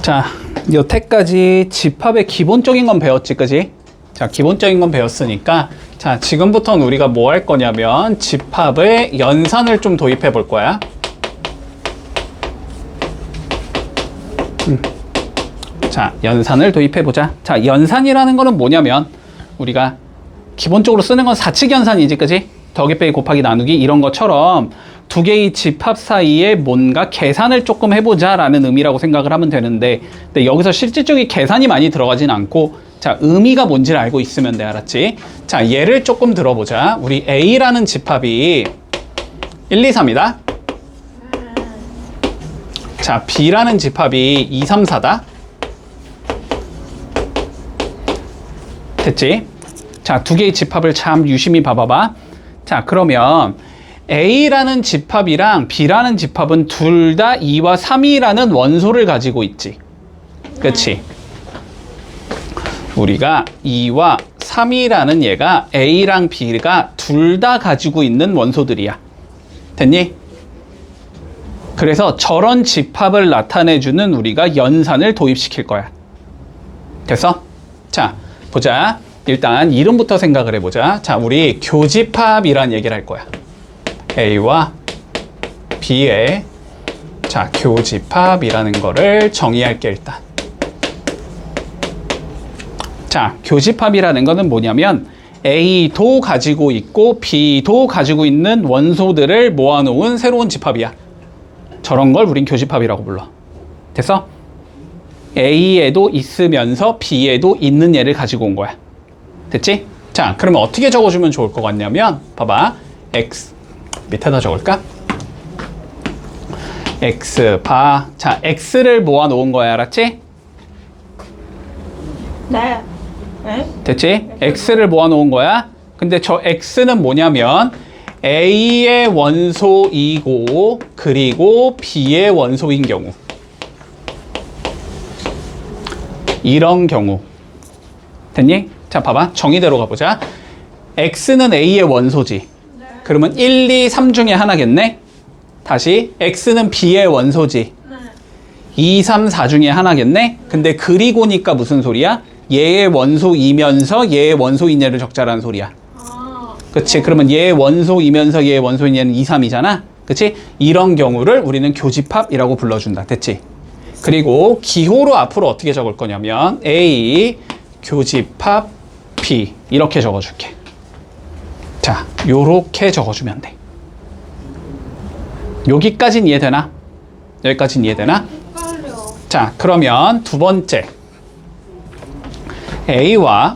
자, 여태까지 집합의 기본적인 건 배웠지, 그지? 자, 기본적인 건 배웠으니까, 자, 지금부터는 우리가 뭐 할 거냐면, 집합의 연산을 좀 도입해 볼 거야. 자, 연산을 도입해 보자. 자, 연산이라는 거는 뭐냐면, 우리가 기본적으로 쓰는 건 사칙 연산이지, 그지? 더하기 빼기 곱하기 나누기 이런 것처럼 두 개의 집합 사이에 뭔가 계산을 조금 해보자 라는 의미라고 생각을 하면 되는데, 근데 여기서 실질적인 계산이 많이 들어가진 않고, 자, 의미가 뭔지를 알고 있으면 돼. 알았지? 자, 예를 조금 들어보자. 우리 A라는 집합이 1, 2, 3이다. 자, B라는 집합이 2, 3, 4다. 됐지? 자, 두 개의 집합을 참 유심히 봐봐봐. 자, 그러면 A라는 집합이랑 B라는 집합은 둘 다 2와 3이라는 원소를 가지고 있지. 그치? 우리가 2와 3이라는 얘가 A랑 B가 둘 다 가지고 있는 원소들이야. 됐니? 그래서 저런 집합을 나타내주는 우리가 연산을 도입시킬 거야. 됐어? 자, 보자. 일단 이름부터 생각을 해보자. 자, 우리 교집합이란 얘기를 할 거야. A와 B의 자, 교집합이라는 거를 정의할게 일단. 자, 교집합이라는 거는 뭐냐면 A도 가지고 있고 B도 가지고 있는 원소들을 모아놓은 새로운 집합이야. 저런 걸 우린 교집합이라고 불러. 됐어? A에도 있으면서 B에도 있는 얘를 가지고 온 거야. 됐지? 자, 그러면 어떻게 적어주면 좋을 것 같냐면, 봐봐. X 밑에다 적을까? X 바. 자, X를 모아놓은 거야. 알았지? 네. 네? 됐지? X를 모아놓은 거야. 근데 저 X는 뭐냐면 A의 원소이고 그리고 B의 원소인 경우, 이런 경우. 됐니? 자, 봐봐. 정의대로 가보자. X는 A의 원소지. 네. 그러면 1, 2, 3 중에 하나겠네? 다시 X는 B의 원소지. 네. 2, 3, 4 중에 하나겠네? 근데 그리고니까 무슨 소리야? 얘의 원소이면서 얘의 원소인 얘를 적자라는 소리야. 아. 그치? 그러면 얘의 원소이면서 얘의 원소인 얘는 2, 3이잖아? 그치? 이런 경우를 우리는 교집합이라고 불러준다. 됐지? 그리고 기호로 앞으로 어떻게 적을 거냐면 A 교집합 B 이렇게 적어줄게. 자, 요렇게 적어주면 돼. 여기까진 이해되나? 여기까진 이해되나? 헷갈려. 자, 그러면 두 번째 A와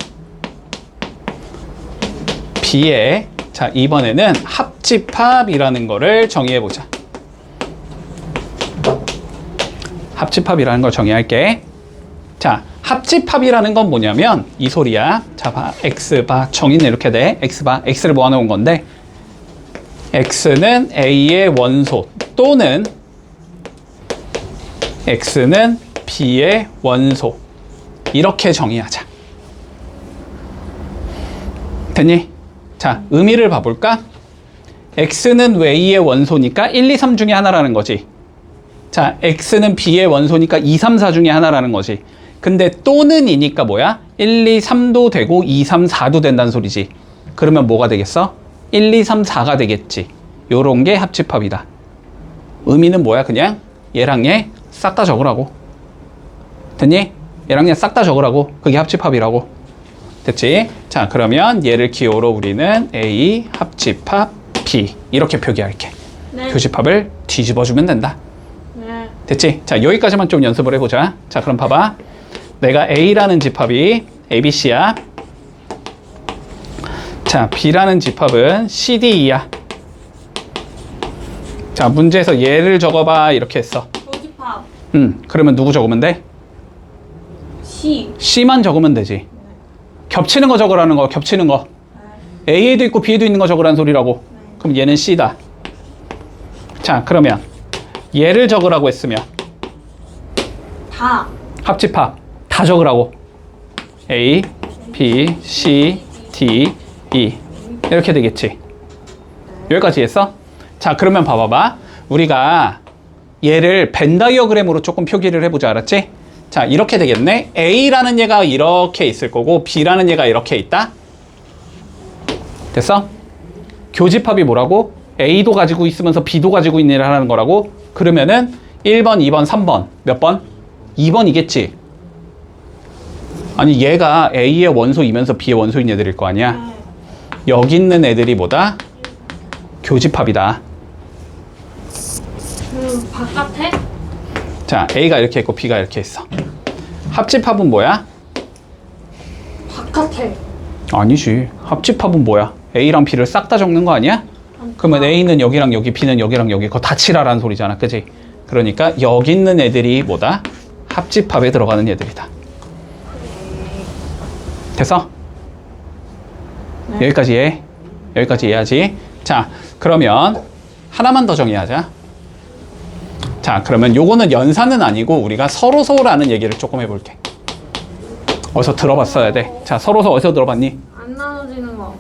B의, 자, 이번에는 합집합이라는 거를 정의해보자. 합집합이라는 걸 정의할게. 자, 합집합이라는 건 뭐냐면 이 소리야. 자, 봐. X 바. 정의는 이렇게 돼. X 바. X를 모아놓은 건데 X는 A의 원소 또는 X는 B의 원소, 이렇게 정의하자. 됐니? 자, 의미를 봐볼까? X는 왜 A의 원소니까 1, 2, 3 중에 하나라는 거지. 자, X는 B의 원소니까 2, 3, 4 중에 하나라는 거지. 근데 또는 이니까 뭐야? 1, 2, 3도 되고 2, 3, 4도 된다는 소리지. 그러면 뭐가 되겠어? 1, 2, 3, 4가 되겠지. 요런 게 합집합이다. 의미는 뭐야? 그냥 얘랑 얘 싹 다 적으라고. 됐니? 얘랑 얘 싹 다 적으라고. 그게 합집합이라고. 됐지? 자, 그러면 얘를 기호로 우리는 A 합집합 B 이렇게 표기할게. 네. 교집합을 뒤집어주면 된다. 네. 됐지? 자, 여기까지만 좀 연습을 해보자. 자, 그럼 봐봐. 내가 A라는 집합이 ABC야. 자, B라는 집합은 CDE야. 자, 문제에서 얘를 적어봐 이렇게 했어. 교집합. 그러면 누구 적으면 돼? C. C만 적으면 되지. 겹치는 거 적으라는 거, 겹치는 거. A에도 있고 B에도 있는 거 적으라는 소리라고. 그럼 얘는 C다. 자, 그러면 얘를 적으라고 했으면 다. 합집합 다 적으라고. A, B, C, D, E 이렇게 되겠지. 여기까지 했어? 자, 그러면 봐봐봐. 우리가 얘를 벤 다이어그램으로 조금 표기를 해보자. 알았지? 자, 이렇게 되겠네. A라는 얘가 이렇게 있을 거고 B라는 얘가 이렇게 있다. 됐어? 교집합이 뭐라고? A도 가지고 있으면서 B도 가지고 있는 거라고? 그러면은 1번, 2번, 3번 몇 번? 2번이겠지. 아니 얘가 A의 원소이면서 B의 원소인 애들일 거 아니야? 여기 있는 애들이 뭐다? 교집합이다. 바깥에? 자, A가 이렇게 있고 B가 이렇게 있어. 합집합은 뭐야? 바깥에. 아니지. 합집합은 뭐야? A랑 B를 싹 다 적는 거 아니야? 그러면 A는 여기랑 여기, B는 여기랑 여기, 그거 다 칠하라는 소리잖아. 그지? 그러니까 여기 있는 애들이 뭐다? 합집합에 들어가는 애들이다. 됐어? 네. 여기까지 해. 여기까지 해야지. 자, 그러면 하나만 더 정의하자. 자, 그러면 요거는 연산은 아니고 우리가 서로서라는 얘기를 조금 해볼게. 어디서 들어봤어야 돼. 자, 서로서 어디서 들어봤니? 안 나눠지는 거.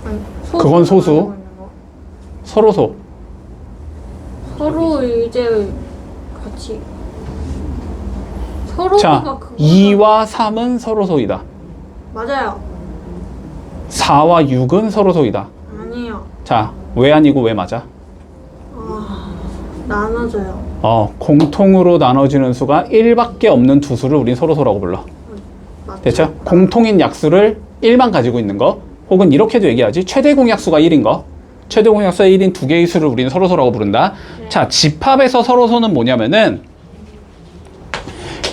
아니, 그건 소수. 나누고 있는 거. 서로소. 서로 이제 같이. 서로가 자, 그거. 2와 3은 서로소이다. 맞아요. 4와 6은 서로소이다. 아니에요. 자, 왜 아니고 왜 맞아? 나눠져요. 공통으로 나눠지는 수가 1밖에 없는 두 수를 우린 서로소라고 불러. 맞죠? 됐죠? 공통인 약수를 1만 가지고 있는 거, 혹은 이렇게도 얘기하지. 최대 공약수가 1인 거, 최대 공약수가 1인 두 개의 수를 우린 서로소라고 부른다. 네. 자, 집합에서 서로소는 뭐냐면은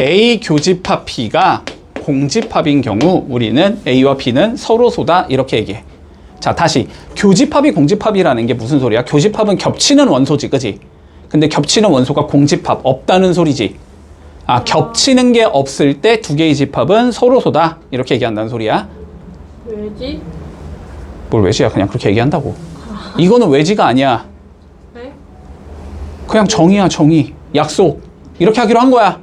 A 교집합 B가 공집합인 경우 우리는 A와 B는 서로소다 이렇게 얘기해. 자, 다시 교집합이 공집합이라는 게 무슨 소리야? 교집합은 겹치는 원소지, 그지? 근데 겹치는 원소가 공집합 없다는 소리지. 겹치는 게 없을 때 두 개의 집합은 서로소다 이렇게 얘기한다는 소리야. 왜지? 뭘 외지야? 그냥 그렇게 얘기한다고. 이거는 외지가 아니야. 네? 그냥 정의야, 정의. 약속. 이렇게 하기로 한 거야.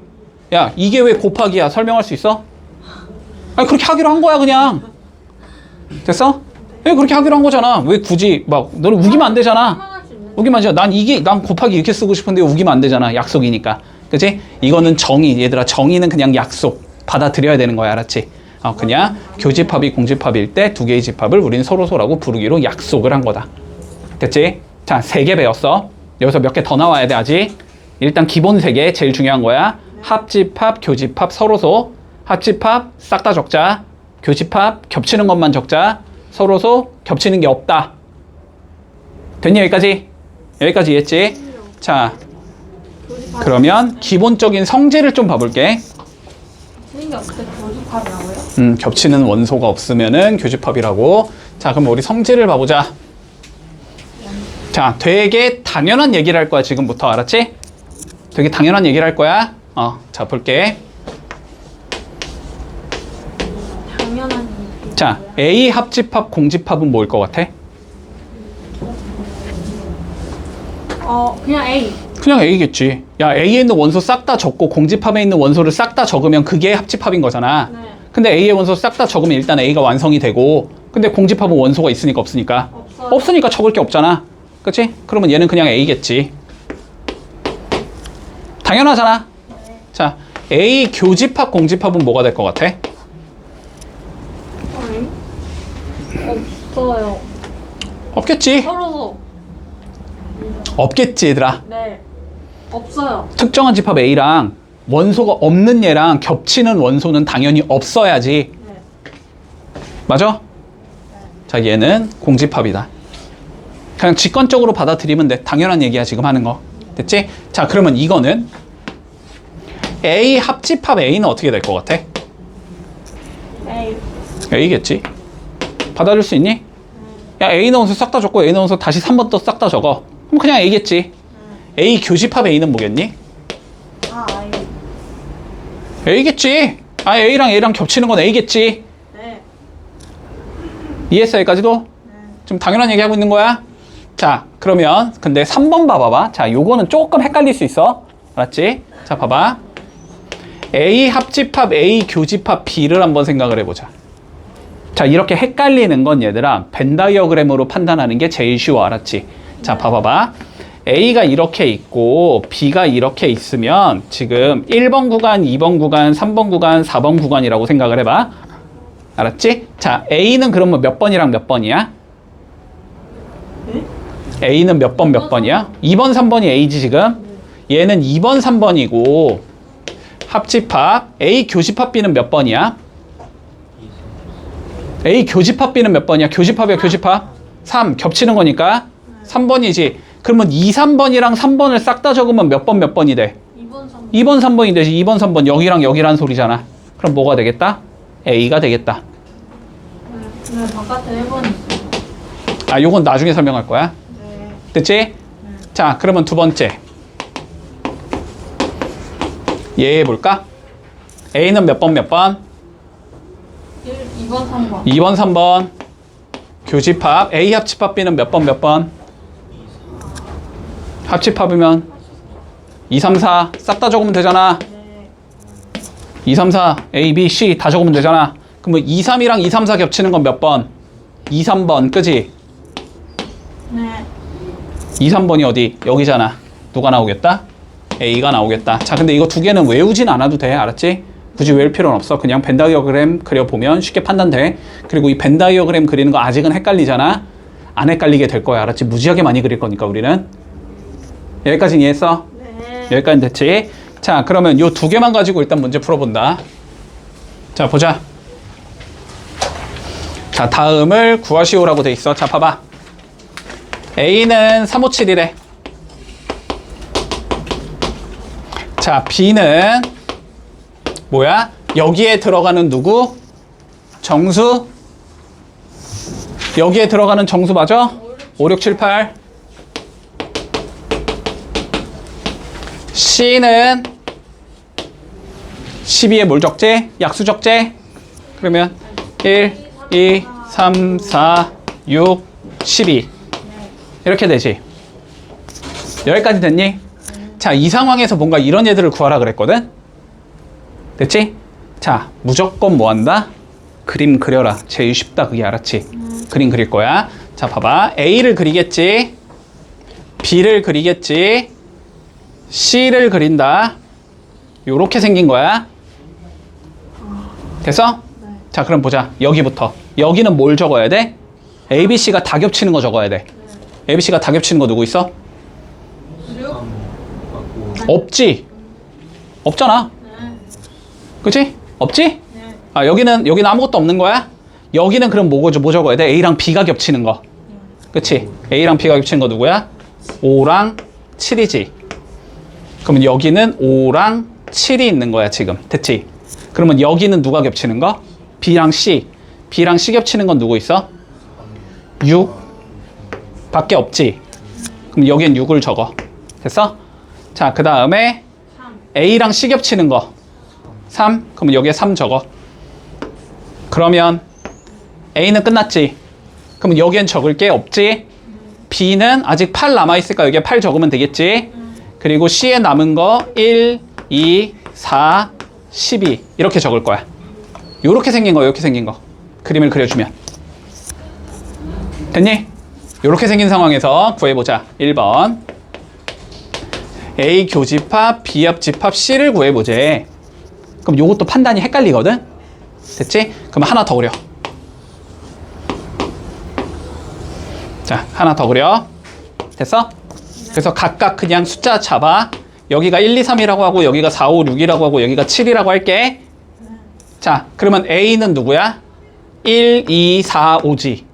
야, 이게 왜 곱하기야? 설명할 수 있어? 아니, 그렇게 하기로 한 거야, 그냥. 됐어? 왜 그렇게 하기로 한 거잖아. 왜 굳이 막 너는 우기면 안 되잖아. 설명할 수 있는. 우기면 안 되잖아. 난 곱하기 이렇게 쓰고 싶은데 우기면 안 되잖아. 약속이니까. 그치? 이거는 정의. 얘들아, 정의는 그냥 약속. 받아들여야 되는 거야, 알았지? 그냥 교집합이 공집합일 때 두 개의 집합을 우린 서로소라고 부르기로 약속을 한 거다. 됐지? 자, 3개 배웠어. 여기서 몇 개 더 나와야 돼, 아직. 일단 기본 3개 제일 중요한 거야. 합집합, 교집합, 서로소. 합집합 싹 다 적자. 교집합 겹치는 것만 적자. 서로소 겹치는 게 없다. 됐니? 여기까지? 여기까지 이해했지? 자, 그러면 기본적인 성질을 좀 봐볼게. 겹치는 게 없을 때 교집합이라고요? 겹치는 원소가 없으면은 교집합이라고. 자, 그럼 우리 성질을 봐보자. 자, 되게 당연한 얘기를 할 거야, 지금부터. 알았지? 되게 당연한 얘기를 할 거야. 자, 볼게. 당연한 얘기. 자, A 합집합 공집합은 뭐일 것 같아? 그냥 A. 그냥 A겠지. 야, A에 있는 원소 싹 다 적고 공집합에 있는 원소를 싹 다 적으면 그게 합집합인 거잖아. 네. 근데 A의 원소 싹 다 적으면 일단 A가 완성이 되고, 근데 공집합은 원소가 있으니까 없으니까? 없어요. 없으니까 적을 게 없잖아. 그치? 그러면 얘는 그냥 A겠지. 당연하잖아. 자, A 교집합 공집합은 뭐가 될 것 같아? 없어요. 없겠지. 서로소. 없겠지, 얘들아. 네. 없어요. 특정한 집합 A랑 원소가 없는 얘랑 겹치는 원소는 당연히 없어야지. 네. 맞아? 자, 얘는 공집합이다. 그냥 직관적으로 받아들이면 돼. 당연한 얘기야, 지금 하는 거. 됐지? 자, 그러면 이거는 A 합집합 A는 어떻게 될 것 같아? A. A겠지? 받아줄 수 있니? 야, A 넣은서 싹 다 적고 A 넣은서 다시 3번 또 싹 다 적어. 그럼 그냥 A겠지? A 교집합 A는 뭐겠니? A. A겠지? A랑 A랑 겹치는 건 A겠지? 네. 이해했어, 여기까지도? 좀 당연한 얘기 하고 있는 거야? 자, 그러면 근데 3번 봐봐봐. 자, 요거는 조금 헷갈릴 수 있어. 알았지? 자, 봐봐. A 합집합 A 교집합 B를 한번 생각을 해보자. 자, 이렇게 헷갈리는 건 얘들아 벤 다이어그램으로 판단하는 게 제일 쉬워. 알았지? 자, 봐봐봐. A가 이렇게 있고 B가 이렇게 있으면 지금 1번 구간, 2번 구간, 3번 구간, 4번 구간이라고 생각을 해봐. 알았지? 자, A는 그러면 몇 번이랑 몇 번이야? A는 몇 번 몇 번이야? 2번, 3번이 A지 지금? 얘는 2번, 3번이고 합집합 A 교집합 B는 몇 번이야? A 교집합 B는 몇 번이야? 교집합이야 교집합? 3 겹치는 거니까 3번이지. 그러면 2, 3번이랑 3번을 싹 다 적으면 몇 번 몇 번이 돼? 2번 3번. 2번, 3번이 되지. 2번, 3번 여기랑 여기란 소리잖아. 그럼 뭐가 되겠다? A가 되겠다. 네, 바깥에 1번 있어요. 아, 요건 나중에 설명할 거야. 네. 됐지? 자, 그러면 두 번째. 얘 해볼까? A는 몇 번, 몇 번? 2번 3번. 2번, 3번. 교집합. A 합집합 B는 몇 번, 몇 번? 합집합이면 2, 3, 4. 싹 다 적으면 되잖아. 네. 2, 3, 4. A, B, C 다 적으면 되잖아. 그러면 2, 3이랑 2, 3, 4 겹치는 건 몇 번? 2, 3번. 그지? 네. 2, 3번이 어디? 여기잖아. 누가 나오겠다? A가 나오겠다. 자, 근데 이거 두 개는 외우진 않아도 돼. 알았지? 굳이 외울 필요는 없어. 그냥 벤 다이어그램 그려보면 쉽게 판단돼. 그리고 이 벤 다이어그램 그리는 거 아직은 헷갈리잖아. 안 헷갈리게 될 거야. 알았지? 무지하게 많이 그릴 거니까 우리는. 여기까지 이해했어? 네. 여기까지 됐지? 자, 그러면 요 두 개만 가지고 일단 문제 풀어본다. 자, 보자. 자, 다음을 구하시오라고 돼 있어. 자, 봐봐. A는 357이래. 자, B는 뭐야? 여기에 들어가는 누구? 정수? 여기에 들어가는 정수 맞아? 5, 6, 7, 8. C는 12에 뭘 적재? 약수 적재? 그러면 1, 2, 3, 4, 6, 12 이렇게 되지. 여기까지 됐니? 자, 이 상황에서 뭔가 이런 애들을 구하라 그랬거든? 됐지? 자, 무조건 뭐 한다? 그림 그려라. 제일 쉽다. 그게 알았지? 그림 그릴 거야. 자, 봐봐. A를 그리겠지. B를 그리겠지. C를 그린다. 요렇게 생긴 거야. 됐어? 네. 자, 그럼 보자. 여기부터. 여기는 뭘 적어야 돼? A, B, C가 다 겹치는 거 적어야 돼. A, B, C가 다 겹치는 거 누구 있어? 6. 없지? 없잖아. 네. 그치? 없지? 네. 아, 여기는 아무것도 없는 거야? 여기는 그럼 뭐 적어야 돼? A랑 B가 겹치는 거. 그치? A랑 B가 겹치는 거 누구야? 5랑 7이지. 그러면 여기는 5랑 7이 있는 거야, 지금. 됐지? 그러면 여기는 누가 겹치는 거? B랑 C. B랑 C 겹치는 건 누구 있어? 6 밖에 없지? 그럼 여기엔 6을 적어. 됐어? 자, 그 다음에 3. A랑 C 겹치는 거 3. 그러면 여기에 3 적어. 그러면 A는 끝났지? 그러면 여기엔 적을 게 없지? B는 아직 8 남아있으니까 여기에 8 적으면 되겠지? 그리고 C에 남은 거 1, 2, 4, 12 이렇게 적을 거야. 요렇게 생긴 거, 이렇게 생긴 거 그림을 그려주면 됐니? 요렇게 생긴 상황에서 구해보자. 1번 A 교집합, B 합집합, C를 구해보재. 그럼 요것도 판단이 헷갈리거든? 됐지? 그럼 하나 더 그려. 자, 하나 더 그려. 됐어? 그래서 각각 그냥 숫자 잡아. 여기가 1, 2, 3이라고 하고 여기가 4, 5, 6이라고 하고 여기가 7이라고 할게. 자, 그러면 A는 누구야? 1, 2, 4, 5지.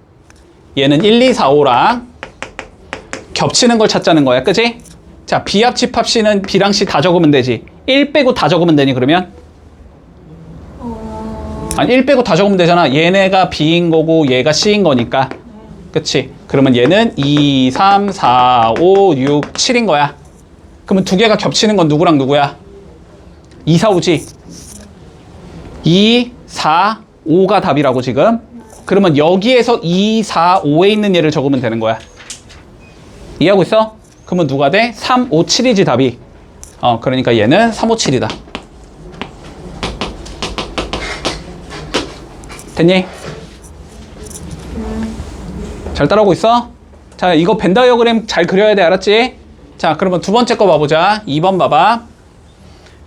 얘는 1, 2, 4, 5랑 겹치는 걸 찾자는 거야. 그치? 자, B 합집합 C는 B랑 C 다 적으면 되지. 1 빼고 다 적으면 되니 그러면? 아니 1 빼고 다 적으면 되잖아. 얘네가 B인 거고 얘가 C인 거니까. 그치? 그러면 얘는 2, 3, 4, 5, 6, 7인 거야. 그러면 두 개가 겹치는 건 누구랑 누구야? 2, 4, 5지? 2, 4, 5가 답이라고 지금. 그러면 여기에서 2, 4, 5에 있는 얘를 적으면 되는 거야. 이해하고 있어? 그러면 누가 돼? 3, 5, 7이지 답이. 그러니까 얘는 3, 5, 7이다. 됐니? 잘 따라오고 있어? 자, 이거 벤 다이어그램 잘 그려야 돼. 알았지? 자, 그러면 두 번째 거 봐보자. 2번 봐봐.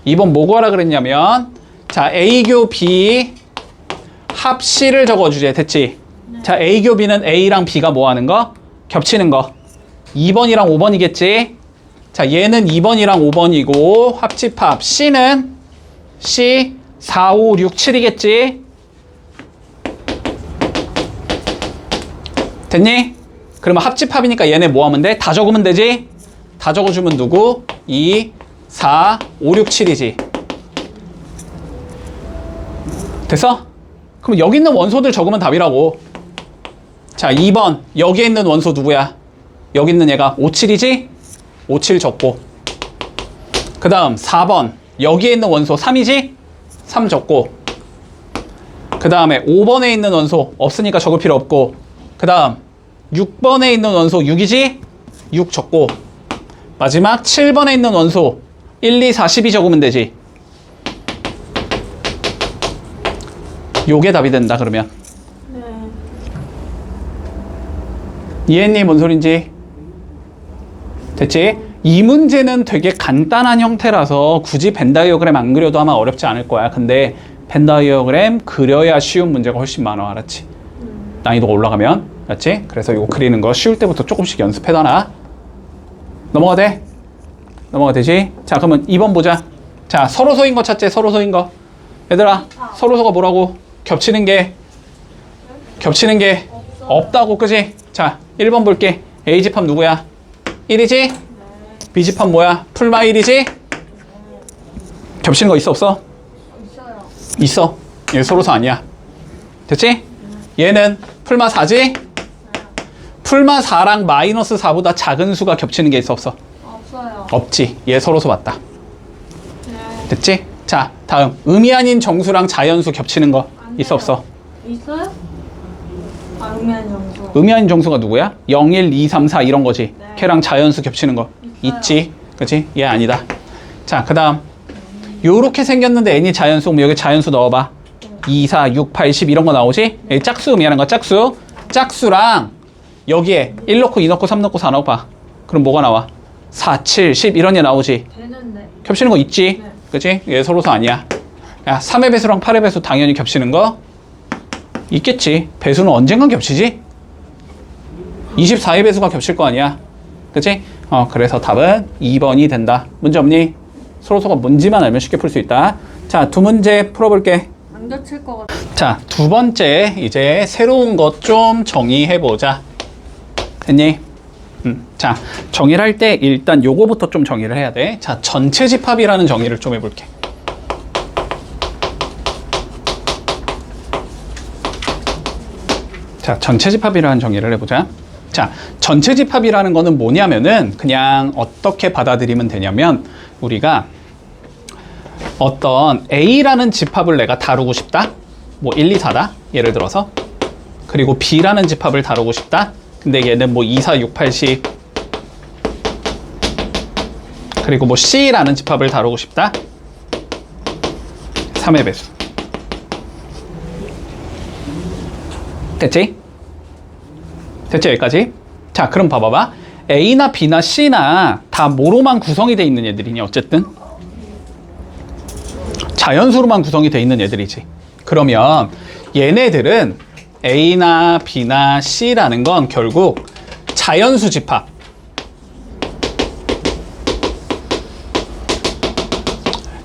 2번 뭐 구하라 그랬냐면, 자, A교 B 합 C를 적어주제. 됐지? 자, A교 B는 A랑 B가 뭐 하는 거? 겹치는 거. 2번이랑 5번이겠지? 자, 얘는 2번이랑 5번이고, 합집합. C는 C 4, 5, 6, 7이겠지? 됐니? 그러면 합집합이니까 얘네 뭐 하면 돼? 다 적으면 되지? 다 적어주면 누구? 2, 4, 5, 6, 7이지. 됐어? 그럼 여기 있는 원소들 적으면 답이라고. 자, 2번. 여기에 있는 원소 누구야? 여기 있는 얘가 5, 7이지? 5, 7 적고. 그 다음 4번. 여기에 있는 원소 3이지? 3 적고. 그 다음에 5번에 있는 원소 없으니까 적을 필요 없고. 그 다음 6번에 있는 원소 6이지? 6 적고. 마지막 7번에 있는 원소 1, 2, 4, 12 적으면 되지. 요게 답이 된다 그러면. 네. 이해했니? 뭔 소린지? 됐지? 이 문제는 되게 간단한 형태라서 굳이 벤다이어그램 안 그려도 아마 어렵지 않을 거야. 근데 벤다이어그램 그려야 쉬운 문제가 훨씬 많아. 알았지? 난이도가 올라가면. 알았지? 그래서 이거 그리는 거 쉬울 때부터 조금씩 연습해놔라. 넘어가 돼? 넘어가 되지? 자, 그러면 2번 보자. 자, 서로소인 거 찾지? 서로소인 거. 얘들아, 서로소가 뭐라고? 겹치는 게 없다고, 그지? 자, 1번 볼게. A집합 누구야? 1이지? B집합 뭐야? 풀마 1이지? 겹치는 거 있어, 없어? 있어요. 있어. 얘 서로소 아니야. 됐지? 얘는 풀마 4지? 풀마 4랑 마이너스 4보다 작은 수가 겹치는 게 있어, 없어? 없어요. 없지. 얘 서로소 맞다. 네. 됐지? 자, 다음. 의미 아닌 정수랑 자연수 겹치는 거 안 있어, 돼요. 없어? 있어요? 아, 의미한 정수. 의미 아닌 정수가 누구야? 0, 1, 2, 3, 4 이런 거지. 네. 걔랑 자연수 겹치는 거 있어요. 있지. 그치? 얘 아니다. 자, 그 다음. 요렇게 생겼는데 n이 자연수, 그럼 여기 자연수 넣어봐. 2, 4, 6, 8, 10 이런 거 나오지? 여기 짝수 의미하는 거 짝수. 짝수랑 여기에 1 넣고 2 넣고 3 넣고 4 넣어봐. 그럼 뭐가 나와? 4, 7, 10 이런 애 나오지? 되는데. 겹치는 거 있지? 네. 그치? 얘 서로소 아니야. 야, 3의 배수랑 8의 배수 당연히 겹치는 거 있겠지. 배수는 언젠간 겹치지? 24의 배수가 겹칠 거 아니야. 그치? 그래서 답은 2번이 된다. 문제 없니? 서로소가 뭔지만 알면 쉽게 풀 수 있다. 자, 두 문제 풀어볼게. 안 겹칠 것 같아. 자, 두 번째 이제 새로운 것 좀 정의해보자. 됐니? 자, 정의를 할 때 일단 요거부터 좀 정의를 해야 돼. 자, 전체 집합이라는 정의를 좀 해볼게. 자, 전체 집합이라는 정의를 해보자. 자, 전체 집합이라는 거는 뭐냐면은 그냥 어떻게 받아들이면 되냐면 우리가 어떤 A라는 집합을 내가 다루고 싶다. 뭐 1, 2, 4다. 예를 들어서. 그리고 B라는 집합을 다루고 싶다. 근데 얘는 뭐 2, 4, 6, 8, 10. 그리고 뭐 C라는 집합을 다루고 싶다. 3의 배수. 됐지? 됐지 여기까지? 자, 그럼 봐봐봐. A나 B나 C나 다 뭐로만 구성이 돼 있는 애들이니 어쨌든 자연수로만 구성이 돼 있는 애들이지. 그러면 얘네들은 A나 B나 C라는 건 결국 자연수 집합.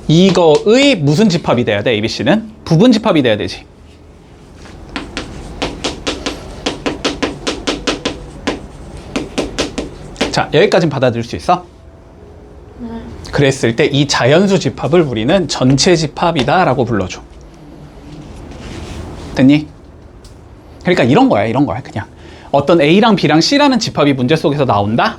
이거의 무슨 집합이 돼야 돼? A, B, C는? 부분 집합이 돼야 되지. 자, 여기까지는 받아들일 수 있어? 네. 그랬을 때 이 자연수 집합을 우리는 전체 집합이다 라고 불러줘. 됐니? 그러니까 이런 거야 그냥 어떤 A랑 B랑 C라는 집합이 문제 속에서 나온다?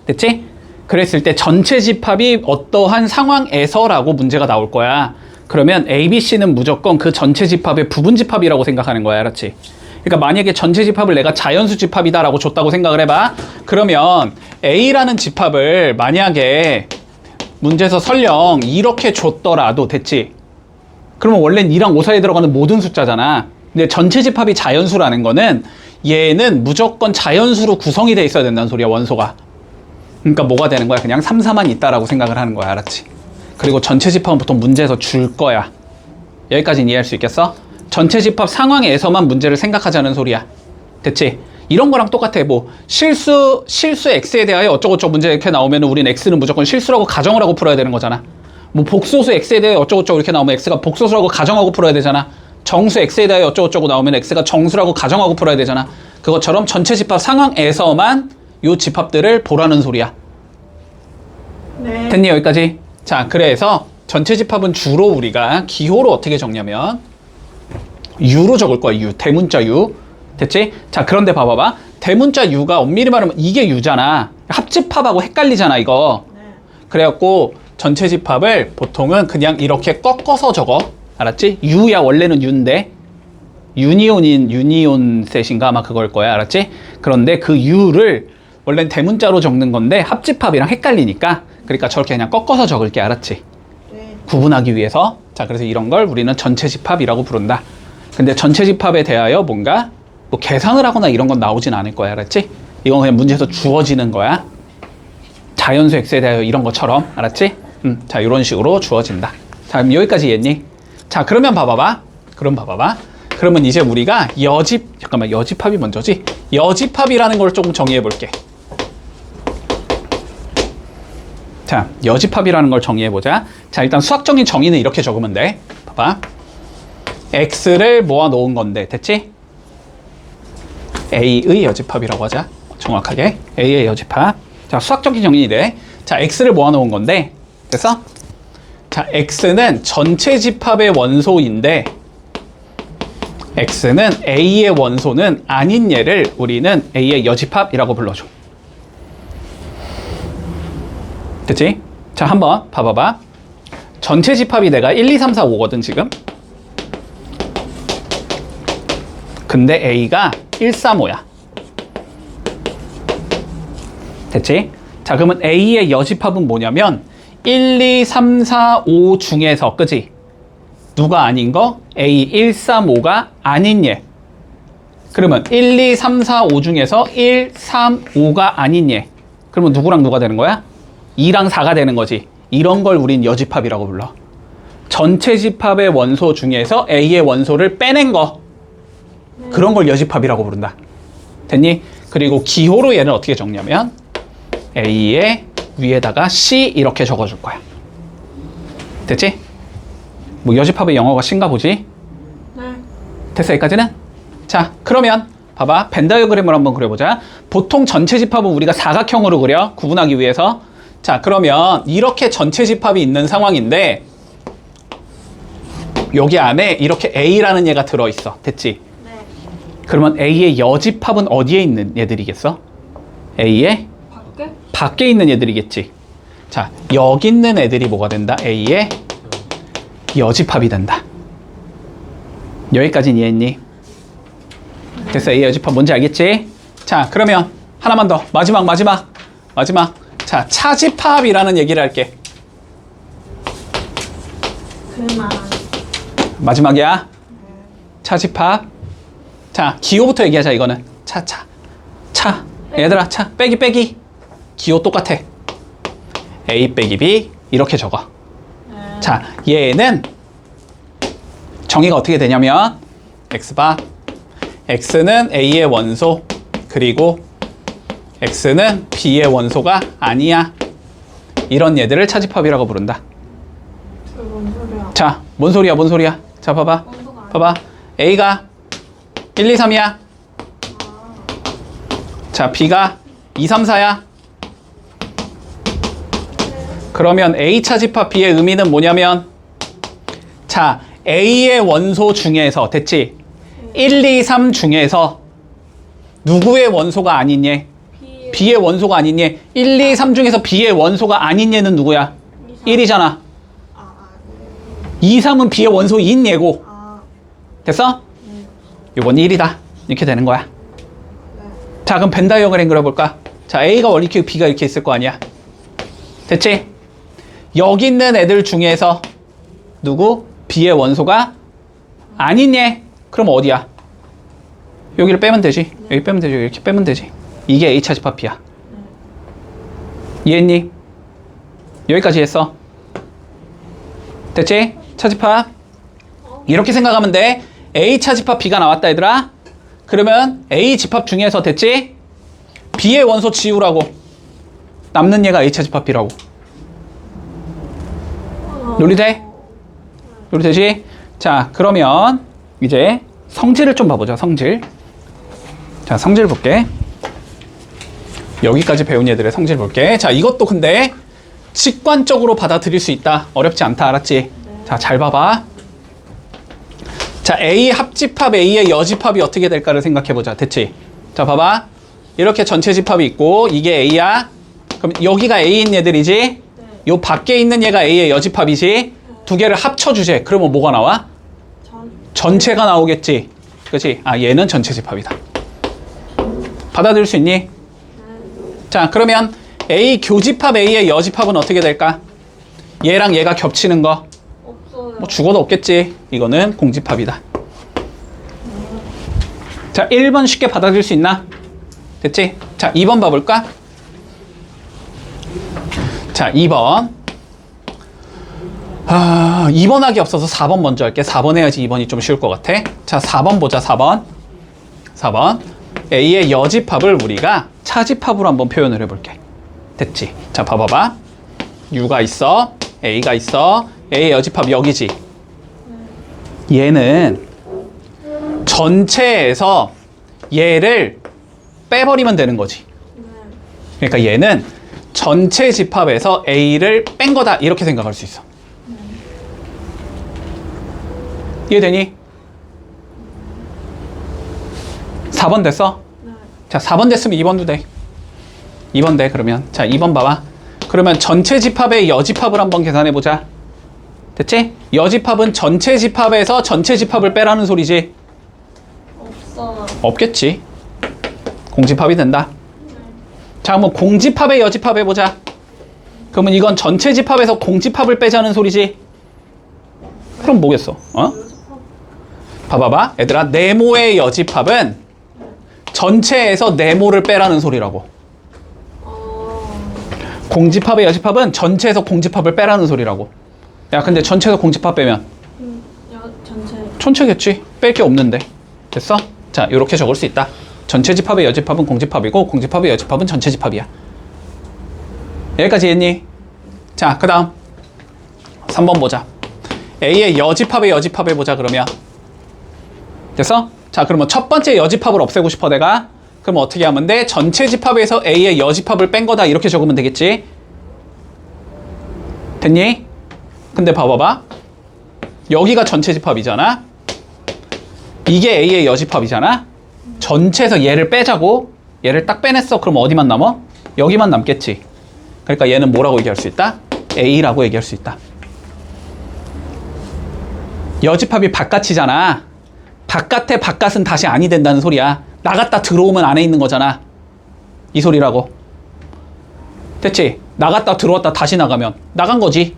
됐지? 그랬을 때 전체 집합이 어떠한 상황에서 라고 문제가 나올 거야. 그러면 A, B, C는 무조건 그 전체 집합의 부분 집합이라고 생각하는 거야. 알았지? 그러니까 만약에 전체 집합을 내가 자연수 집합이다 라고 줬다고 생각을 해봐. 그러면 A라는 집합을 만약에 문제에서 설령 이렇게 줬더라도 됐지? 그러면 원래는 2랑 5 사이에 들어가는 모든 숫자잖아. 근데 전체 집합이 자연수라는 거는 얘는 무조건 자연수로 구성이 돼 있어야 된다는 소리야, 원소가. 그러니까 뭐가 되는 거야? 그냥 3, 4만 있다라고 생각을 하는 거야. 알았지? 그리고 전체 집합은 보통 문제에서 줄 거야. 여기까지는 이해할 수 있겠어? 전체 집합 상황에서만 문제를 생각하자는 소리야. 됐지? 이런 거랑 똑같아. 뭐 실수 x에 대하여 어쩌고저쩌고 문제 이렇게 나오면 우린 x는 무조건 실수라고 가정을 하고 풀어야 되는 거잖아. 뭐 복소수 x에 대해 어쩌고저쩌고 이렇게 나오면 x가 복소수라고 가정하고 풀어야 되잖아. 정수 x에 대해 어쩌고저쩌고 나오면 x가 정수라고 가정하고 풀어야 되잖아. 그것처럼 전체 집합 상황에서만 요 집합들을 보라는 소리야. 네. 됐니? 여기까지? 자, 그래서 전체 집합은 주로 우리가 기호로 어떻게 적냐면 U로 적을 거야. U. 대문자 U. 됐지? 자, 그런데 봐봐봐. 대문자 U가 엄밀히 말하면 이게 U잖아. 합집합하고 헷갈리잖아, 이거. 네. 그래갖고 전체 집합을 보통은 그냥 이렇게 꺾어서 적어. 알았지? U야 원래는 U인데 유니온 셋인가 아마 그걸 거야. 알았지? 그런데 그 U를 원래는 대문자로 적는 건데 합집합이랑 헷갈리니까 그러니까 저렇게 그냥 꺾어서 적을게. 알았지? 네. 구분하기 위해서. 자, 그래서 이런 걸 우리는 전체 집합이라고 부른다. 근데 전체 집합에 대하여 뭔가 뭐 계산을 하거나 이런 건 나오진 않을 거야. 알았지? 이건 그냥 문제에서 주어지는 거야. 자연수 x에 대하여 이런 것처럼. 알았지? 자, 이런 식으로 주어진다. 자, 그럼 여기까지 이해했니? 자, 그러면 봐봐봐. 그러면 이제 우리가 여집합이 먼저지? 여집합이라는 걸 조금 정의해 볼게. 자, 여집합이라는 걸 정의해 보자. 자, 일단 수학적인 정의는 이렇게 적으면 돼. 봐봐. x를 모아 놓은 건데, 됐지? a의 여집합이라고 하자. 정확하게. a의 여집합. 자, 수학적인 정의는 이래. 자, x를 모아 놓은 건데, 됐어? 자, x는 전체 집합의 원소인데 x는 a의 원소는 아닌 얘를 우리는 a의 여집합이라고 불러줘. 됐지? 자, 한번 봐봐봐. 전체 집합이 내가 1, 2, 3, 4, 5거든 지금. 근데 a가 1, 3, 5야. 됐지? 자, 그러면 a의 여집합은 뭐냐면 1, 2, 3, 4, 5 중에서, 그치? 누가 아닌 거? A, 1, 3, 5가 아닌 얘. 그러면 1, 2, 3, 4, 5 중에서 1, 3, 5가 아닌 얘. 그러면 누구랑 누가 되는 거야? 2랑 4가 되는 거지. 이런 걸 우린 여집합이라고 불러. 전체 집합의 원소 중에서 A의 원소를 빼낸 거. 그런 걸 여집합이라고 부른다. 됐니? 그리고 기호로 얘는 어떻게 적냐면 A의 위에다가 C 이렇게 적어줄 거야. 됐지? 뭐 여집합의 영어가 C인가 보지? 네. 됐어, 여기까지는? 자, 그러면 봐봐. 벤 다이어그램을 한번 그려보자. 보통 전체 집합은 우리가 사각형으로 그려. 구분하기 위해서. 자, 그러면 이렇게 전체 집합이 있는 상황인데 여기 안에 이렇게 A라는 얘가 들어있어. 됐지? 네. 그러면 A의 여집합은 어디에 있는 얘들이겠어? A의 밖에? 밖에 있는 애들이겠지. 자, 여기 있는 애들이 뭐가 된다? A의 여집합이 된다. 여기까지는 이해했니? 됐어. A의 여집합 뭔지 알겠지? 자, 그러면 하나만 더. 마지막. 자, 차집합이라는 얘기를 할게. 그만. 마지막이야. 차집합. 자, 기호부터 얘기하자. 이거는 차. 얘들아, 차. 빼기. 기호 똑같아. A 빼기 B 이렇게 적어. 자, 얘는 정의가 어떻게 되냐면 X바 X는 A의 원소 그리고 X는 B의 원소가 아니야. 이런 얘들을 차집합이라고 부른다. 뭔 소리야? 자, 뭔 소리야? 자, 봐봐. 원소가 아니야. 봐봐. A가 1, 2, 3이야. 자, B가 2, 3, 4야. 그러면 A 차집합 B의 의미는 뭐냐면 자, A의 원소 중에서 됐지? 1, 2, 3 중에서 누구의 원소가 아닌 얘? B의 원소가 아닌 얘. 1, 2, 3 중에서 B의 원소가 아닌 얘는 누구야? 1이잖아. 2, 3은 B의 원소인 얘고. 됐어? 이건 1이다. 이렇게 되는 거야. 자, 그럼 벤 다이어그램 그려볼까? 자, A가 원래 이렇게 B가 이렇게 있을 거 아니야. 됐지? 여기 있는 애들 중에서 누구? B의 원소가 아닌 얘. 그럼 어디야? 여기를 빼면 되지. 여기 빼면 되지. 이렇게 빼면 되지. 이게 A 차집합 B야. 이해했니? 여기까지 했어. 됐지? 차집합. 이렇게 생각하면 돼. A 차집합 B가 나왔다 얘들아. 그러면 A 집합 중에서 됐지? B의 원소 지우라고. 남는 얘가 A 차집합 B라고. 논리돼? 논리되지? 자, 그러면 이제 성질을 좀 봐보자. 성질. 자, 성질 볼게. 여기까지 배운 얘들의 성질 볼게. 자, 이것도 근데 직관적으로 받아들일 수 있다. 어렵지 않다. 알았지? 자, 잘 봐봐. 자, A 합집합 A의 여집합이 어떻게 될까를 생각해보자. 됐지? 자, 봐봐. 이렇게 전체 집합이 있고 이게 A야. 그럼 여기가 A인 얘들이지? 요 밖에 있는 얘가 A의 여집합이지? 두 개를 합쳐주제. 그러면 뭐가 나와? 전체가 나오겠지? 그치? 아, 얘는 전체 집합이다. 받아들일 수 있니? 자, 그러면 A 교집합 A의 여집합은 어떻게 될까? 얘랑 얘가 겹치는 거. 없어요. 뭐 죽어도 없겠지. 이거는 공집합이다. 자, 1번 쉽게 받아들일 수 있나? 됐지? 자, 2번 봐볼까? 자, 2번. 2번 하기 없어서 4번 먼저 할게. 4번 해야지 2번이 좀 쉬울 것 같아. 자, 4번 보자. 4번. 4번. A의 여집합을 우리가 차집합으로 한번 표현을 해볼게. 됐지? 자, 봐봐봐. U가 있어. A가 있어. A의 여집합 여기지. 얘는 전체에서 얘를 빼버리면 되는 거지. 그러니까 얘는 전체 집합에서 A를 뺀 거다. 이렇게 생각할 수 있어. 이해되니? 4번 됐어? 자, 4번 됐으면 2번도 돼. 2번 돼, 그러면. 자, 2번 봐봐. 그러면 전체 집합의 여집합을 한번 계산해보자. 됐지? 여집합은 전체 집합에서 전체 집합을 빼라는 소리지. 없어요. 없겠지. 공집합이 된다. 자, 한번 공집합의 여집합 해보자. 그러면 이건 전체 집합에서 공집합을 빼자는 소리지. 그럼 뭐겠어? 어? 봐봐봐. 얘들아, 네모의 여집합은 전체에서 네모를 빼라는 소리라고. 공집합의 여집합은 전체에서 공집합을 빼라는 소리라고. 야, 근데 전체에서 공집합 빼면 전체. 전체겠지. 뺄 게 없는데. 됐어? 자, 이렇게 적을 수 있다. 전체 집합의 여집합은 공집합이고 공집합의 여집합은 전체 집합이야. 여기까지 했니? 자, 그 다음 3번 보자. A의 여집합의 여집합 해보자. 그러면 됐어? 자, 그러면 첫 번째 여집합을 없애고 싶어 내가. 그럼 어떻게 하면 돼? 전체 집합에서 A의 여집합을 뺀 거다. 이렇게 적으면 되겠지. 됐니? 근데 봐봐봐. 여기가 전체 집합이잖아. 이게 A의 여집합이잖아. 전체에서 얘를 빼자고. 얘를 딱 빼냈어. 그럼 어디만 남아? 여기만 남겠지. 그러니까 얘는 뭐라고 얘기할 수 있다? A라고 얘기할 수 있다. 여집합이 바깥이잖아. 바깥에 바깥은 다시 아니 된다는 소리야. 나갔다 들어오면 안에 있는 거잖아. 이 소리라고. 됐지? 나갔다 들어왔다 다시 나가면 나간 거지.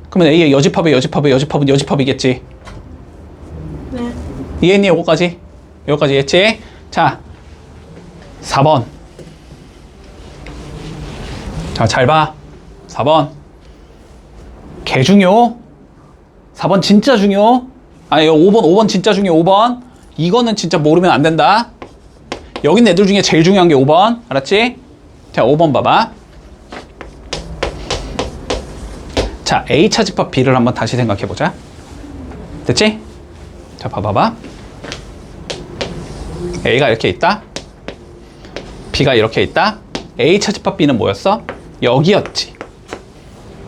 그러면 A의 여집합의 여집합의 여집합은 여집합이겠지. 네. 이해했니? 요거까지? 여기까지 했지? 자, 4번. 자, 잘 봐. 4번. 개 중요. 4번 진짜 중요. 아니, 5번 진짜 중요. 5번. 이거는 진짜 모르면 안 된다. 여기 있는 애들 중에 제일 중요한 게 5번. 알았지? 자, 5번 봐봐. 자, A 차집합 B를 한번 다시 생각해보자. 됐지? 자, 봐봐봐. A가 이렇게 있다. B가 이렇게 있다. A 차집합 B는 뭐였어? 여기였지.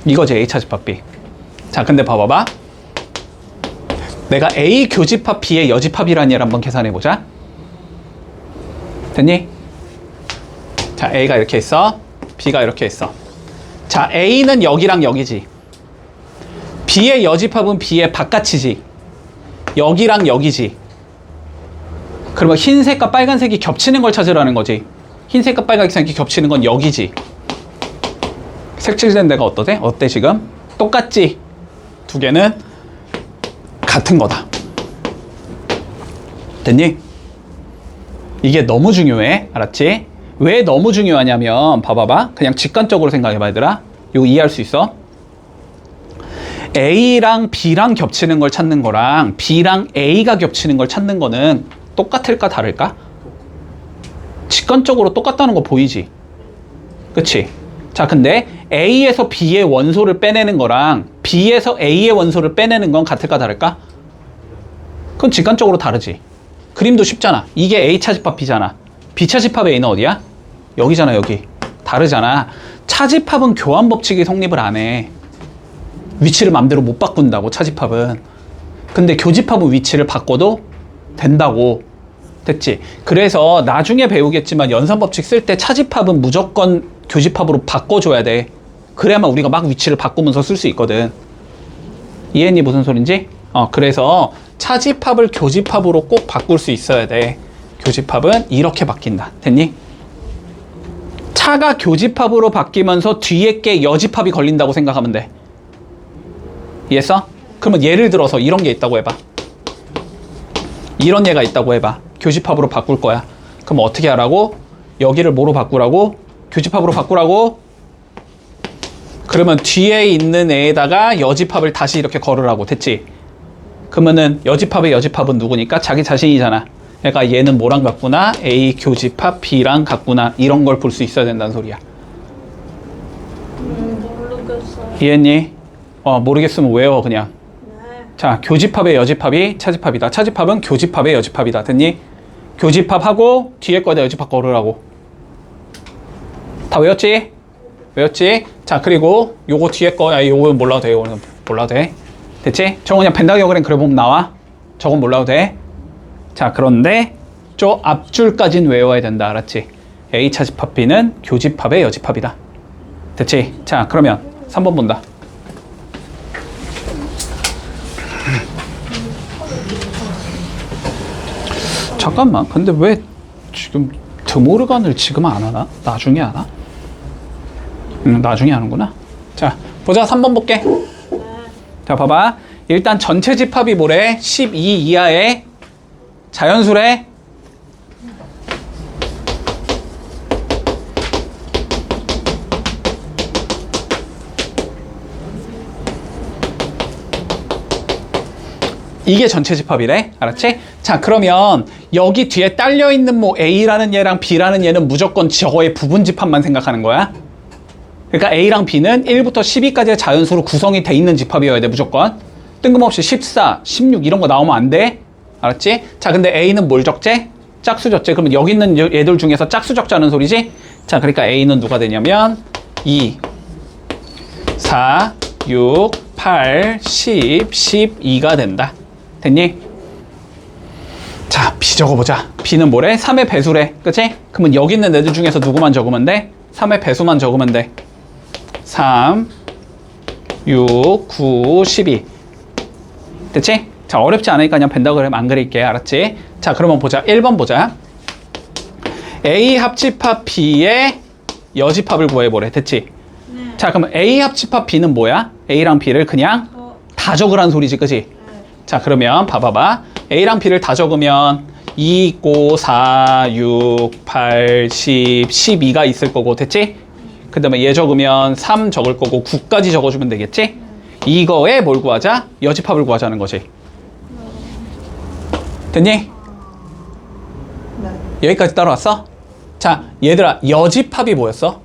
이거지, A 차집합 B. 자, 근데 봐봐봐. 내가 A 교집합 B의 여집합이라는 얘를 한번 계산해보자. 됐니? 자, A가 이렇게 있어. B가 이렇게 있어. 자, A는 여기랑 여기지. B의 여집합은 B의 바깥이지. 여기랑 여기지. 그러면 흰색과 빨간색이 겹치는 걸 찾으라는 거지. 흰색과 빨간색이 겹치는 건 여기지. 색칠된 데가 어떠대? 어때 지금? 똑같지? 두 개는 같은 거다. 됐니? 이게 너무 중요해. 알았지? 왜 너무 중요하냐면 봐봐봐. 그냥 직관적으로 생각해봐 얘들아. 이거 이해할 수 있어? A랑 B랑 겹치는 걸 찾는 거랑 B랑 A가 겹치는 걸 찾는 거는 똑같을까 다를까? 직관적으로 똑같다는 거 보이지? 그치? 자, 근데 A에서 B의 원소를 빼내는 거랑 B에서 A의 원소를 빼내는 건 같을까 다를까? 그건 직관적으로 다르지. 그림도 쉽잖아. 이게 A 차집합 B잖아. B 차집합 A는 어디야? 여기잖아, 여기. 다르잖아. 차집합은 교환 법칙이 성립을 안 해. 위치를 맘대로 못 바꾼다고, 차집합은. 근데 교집합은 위치를 바꿔도 된다고. 됐지? 그래서 나중에 배우겠지만 연산 법칙 쓸 때 차집합은 무조건 교집합으로 바꿔줘야 돼. 그래야만 우리가 막 위치를 바꾸면서 쓸 수 있거든. 이해했니? 무슨 소린지? 그래서 차집합을 교집합으로 꼭 바꿀 수 있어야 돼. 교집합은 이렇게 바뀐다. 됐니? 차가 교집합으로 바뀌면서 뒤에 게 여집합이 걸린다고 생각하면 돼. 이해했어? 그러면 예를 들어서 이런 게 있다고 해봐. 이런 얘가 있다고 해봐. 교집합으로 바꿀 거야. 그럼 어떻게 하라고? 여기를 뭐로 바꾸라고? 교집합으로 바꾸라고? 그러면 뒤에 있는 애에다가 여집합을 다시 이렇게 걸으라고. 됐지? 그러면은 여집합의 여집합은 누구니까? 자기 자신이잖아. 그러니까 얘는 뭐랑 같구나? A 교집합 B랑 같구나. 이런 걸 볼 수 있어야 된다는 소리야. 모르겠어요. 이해했니? 모르겠으면 외워 그냥. 네. 자, 교집합의 여집합이 차집합이다. 차집합은 교집합의 여집합이다. 됐니? 교집합하고 뒤에 거에다 여집합 걸으라고. 다 외웠지? 외웠지? 자, 그리고 요거 뒤에 거, 요거는 몰라도 돼. 요거는 몰라도 돼. 됐지? 저거 그냥 벤다디어그램 그려보면 나와. 저건 몰라도 돼. 자, 그런데 저 앞줄까진 외워야 된다. 알았지? A 차집합 B는 교집합의 여집합이다. 됐지? 자, 그러면 3번 본다. 잠깐만. 근데 왜 지금 드모르간을 지금 안 하나? 나중에 하나? 나중에 하는구나. 자, 보자. 3번 볼게. 자, 봐봐. 일단 전체 집합이 뭐래? 12 이하의 자연수래. 이게 전체 집합이래. 알았지? 자, 그러면 여기 뒤에 딸려있는 뭐 A라는 얘랑 B라는 얘는 무조건 저거의 부분 집합만 생각하는 거야. 그러니까 A랑 B는 1부터 12까지의 자연수로 구성이 돼 있는 집합이어야 돼. 무조건. 뜬금없이 14, 16 이런 거 나오면 안 돼. 알았지? 자, 근데 A는 뭘 적재? 짝수 적재. 그러면 여기 있는 얘들 중에서 짝수 적자는 소리지? 자, 그러니까 A는 누가 되냐면 2, 4, 6, 8, 10, 12가 된다. 됐니? 자, B 적어보자. B는 뭐래? 3의 배수래. 그치? 그러면 여기 있는 애들 중에서 누구만 적으면 돼? 3의 배수만 적으면 돼. 3, 6, 9, 12. 됐지? 자, 어렵지 않으니까 그냥 벤다그램 안 그릴게. 알았지? 자, 그러면 보자. 1번 보자. A 합집합 B의 여집합을 구해보래. 됐지? 네. 자, 그러면 A 합집합 B는 뭐야? A랑 B를 그냥 다 적으라는 소리지. 그치? 자, 그러면 봐봐봐. A랑 B를 다 적으면 2 있고 4, 6, 8, 10, 12가 있을 거고. 됐지? 그 다음에 얘 적으면 3 적을 거고 9까지 적어주면 되겠지? 이거에 뭘 구하자? 여집합을 구하자는 거지. 됐니? 네. 여기까지 따라왔어? 자, 얘들아, 여집합이 뭐였어?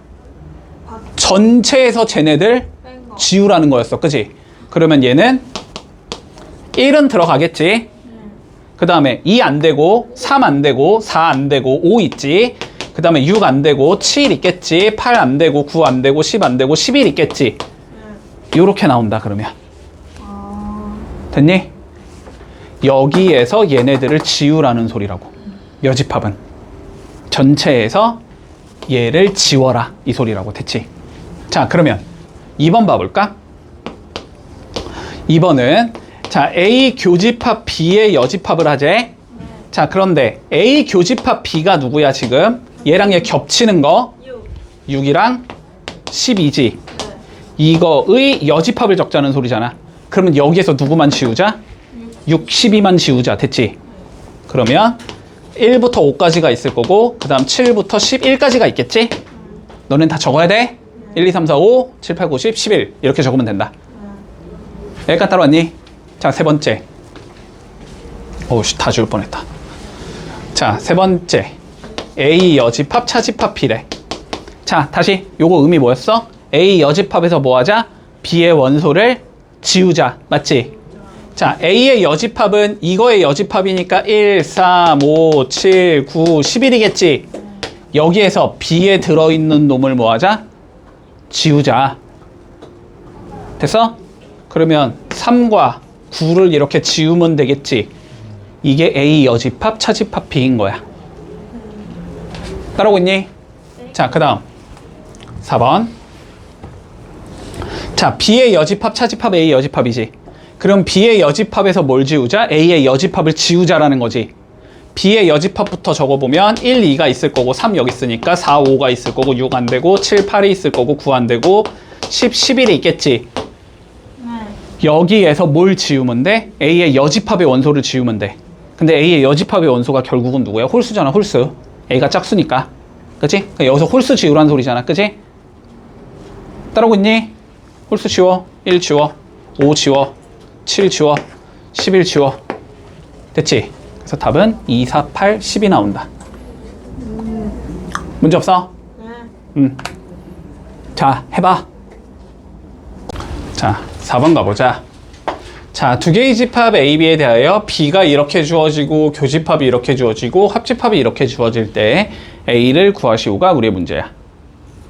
전체에서 쟤네들 뺀 거. 지우라는 거였어. 그치? 그러면 얘는 1은 들어가겠지? 그 다음에 2 안 되고 3 안 되고 4 안 되고 5 있지? 그 다음에 6 안 되고 7 있겠지? 8 안 되고 9 안 되고 10 안 되고 11 있겠지? 요렇게 나온다. 그러면 됐니? 여기에서 얘네들을 지우라는 소리라고. 여집합은 전체에서 얘를 지워라 이 소리라고. 됐지? 자, 그러면 2번 봐볼까? 2번은 자, A 교집합 B의 여집합을 하재. 자, 그런데 A 교집합 B가 누구야 지금? 얘랑 얘 겹치는 거 6. 6이랑 12지. 네. 이거의 여집합을 적자는 소리잖아. 그러면 여기에서 누구만 지우자? 6, 12만 지우자. 됐지? 그러면 1부터 5까지가 있을 거고 그 다음 7부터 11까지가 있겠지? 너는 다 적어야 돼? 1, 2, 3, 4, 5, 7, 8, 9, 10, 11 이렇게 적으면 된다. 여기까지 따라왔니? 자, 세 번째. 오우씨, 다 죽을 뻔했다. 자, 세 번째. A 여집합, 차집합 B래. 자, 다시 요거 의미 뭐였어? A 여집합에서 뭐 하자? B의 원소를 지우자. 맞지? 자, A의 여집합은 이거의 여집합이니까 1, 3, 5, 7, 9, 11이겠지? 여기에서 B에 들어있는 놈을 뭐 하자? 지우자. 됐어? 그러면 3과 9를 이렇게 지우면 되겠지? 이게 A 여집합, 차집합 B인 거야. 따라오고 있니? 자, 그 다음 4번. 자, B의 여집합, 차집합, A 여집합이지. 그럼 B의 여집합에서 뭘 지우자? A의 여집합을 지우자라는 거지. B의 여집합부터 적어보면 1, 2가 있을 거고 3 여기 있으니까 4, 5가 있을 거고 6 안 되고 7, 8이 있을 거고 9 안 되고 10, 11이 있겠지. 여기에서 뭘 지우면 돼? A의 여집합의 원소를 지우면 돼. 근데 A의 여집합의 원소가 결국은 누구야? 홀수잖아, 홀수. A가 짝수니까. 그치? 그러니까 여기서 홀수 지우란 소리잖아. 그치? 따라오고 있니? 홀수 지워. 1 지워. 5 지워. 7 지워. 11 지워. 됐지? 그래서 답은 2, 4, 8, 10이 나온다. 문제 없어? 자, 해봐. 자, 4번 가보자. 자, 두 개의 집합 A, B에 대하여 B가 이렇게 주어지고 교집합이 이렇게 주어지고 합집합이 이렇게 주어질 때 A를 구하시오가 우리의 문제야.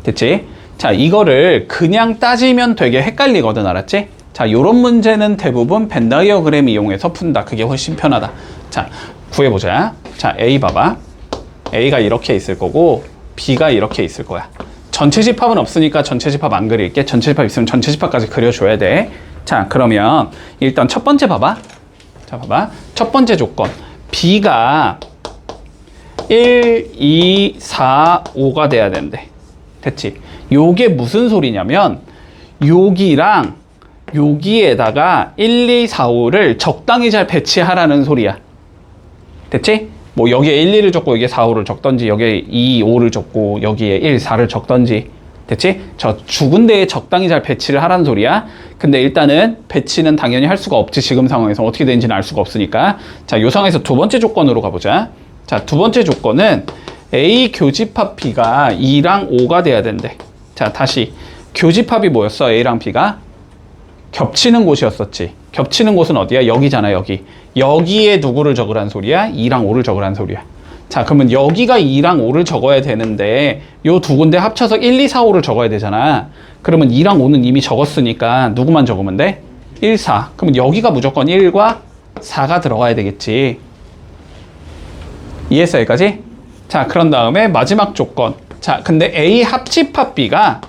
됐지? 자, 이거를 그냥 따지면 되게 헷갈리거든, 알았지? 자, 요런 문제는 대부분 벤 다이어그램 이용해서 푼다. 그게 훨씬 편하다. 자, 구해보자. 자, A 봐봐. A가 이렇게 있을 거고 B가 이렇게 있을 거야. 전체 집합은 없으니까 전체 집합 안 그릴게. 전체 집합 있으면 전체 집합까지 그려줘야 돼. 자, 그러면 일단 첫 번째 봐봐. 자, 봐봐. 첫 번째 조건. B가 1, 2, 4, 5가 돼야 된대. 됐지? 요게 무슨 소리냐면 여기랑 여기에다가 1, 2, 4, 5를 적당히 잘 배치하라는 소리야. 됐지? 뭐 여기에 1, 2를 적고 여기에 4, 5를 적던지 여기에 2, 5를 적고 여기에 1, 4를 적던지. 됐지? 저 죽은 데에 적당히 잘 배치를 하라는 소리야. 근데 일단은 배치는 당연히 할 수가 없지. 지금 상황에서 어떻게 되는지는 알 수가 없으니까. 자, 요 상황에서 두 번째 조건으로 가보자. 자, 두 번째 조건은 A 교집합 B가 2랑 5가 돼야 된대. 자, 다시 교집합이 뭐였어? A랑 B가 겹치는 곳이었었지. 겹치는 곳은 어디야? 여기잖아, 여기. 여기에 누구를 적으란 소리야? 2랑 5를 적으란 소리야. 자, 그러면 여기가 2랑 5를 적어야 되는데 요 두 군데 합쳐서 1, 2, 4, 5를 적어야 되잖아. 그러면 2랑 5는 이미 적었으니까 누구만 적으면 돼? 1, 4. 그러면 여기가 무조건 1과 4가 들어가야 되겠지. 이해했어, 여기까지? 자, 그런 다음에 마지막 조건. 자, 근데 A 합집합 B가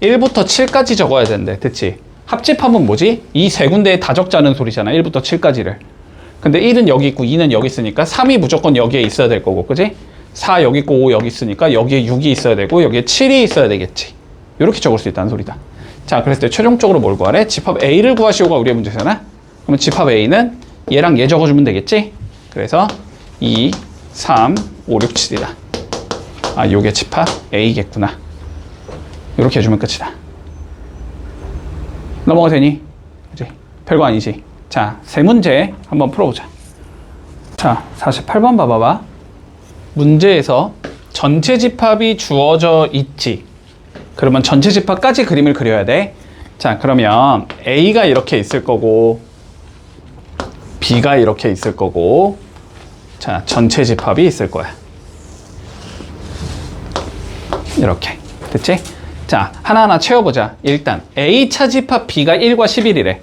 1부터 7까지 적어야 된대. 됐지? 합집합은 뭐지? 이 세 군데에 다 적자는 소리잖아. 1부터 7까지를. 근데 1은 여기 있고 2는 여기 있으니까 3이 무조건 여기에 있어야 될 거고, 그지? 4 여기 있고 5 여기 있으니까 여기에 6이 있어야 되고 여기에 7이 있어야 되겠지. 이렇게 적을 수 있다는 소리다. 자, 그랬을 때 최종적으로 뭘 구하래? 집합 A를 구하시오가 우리의 문제잖아. 그러면 집합 A는 얘랑 얘 적어주면 되겠지? 그래서 2, 3, 5, 6, 7이다. 아, 요게 집합 A겠구나. 이렇게 해주면 끝이다. 넘어가 되니? 그치? 별거 아니지. 자, 세 문제 한번 풀어보자. 자, 48번 봐봐봐. 문제에서 전체 집합이 주어져 있지. 그러면 전체 집합까지 그림을 그려야 돼. 자, 그러면 A가 이렇게 있을 거고 B가 이렇게 있을 거고 자, 전체 집합이 있을 거야. 이렇게. 됐지? 자, 하나하나 채워보자. 일단 A차 집합 B가 1과 11이래.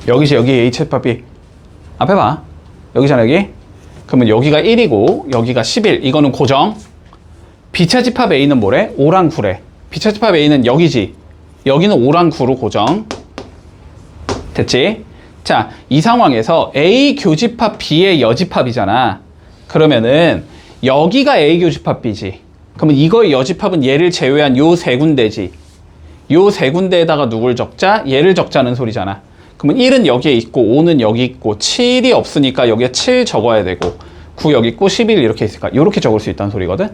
여기지, 여기 A차 집합 B. 앞에 봐. 여기잖아, 여기. 그러면 여기가 1이고 여기가 11. 이거는 고정. B차 집합 A는 뭐래? 5랑 9래. B차 집합 A는 여기지. 여기는 5랑 9로 고정. 됐지? 자, 이 상황에서 A 교집합 B의 여집합이잖아. 그러면은 여기가 A 교집합 B지. 그러면 이거의 여집합은 얘를 제외한 요 세 군데지. 요 세 군데에다가 누굴 적자? 얘를 적자는 소리잖아. 그러면 1은 여기에 있고 5는 여기 있고 7이 없으니까 여기에 7 적어야 되고 9 여기 있고 11 이렇게 있으니까 이렇게 적을 수 있다는 소리거든.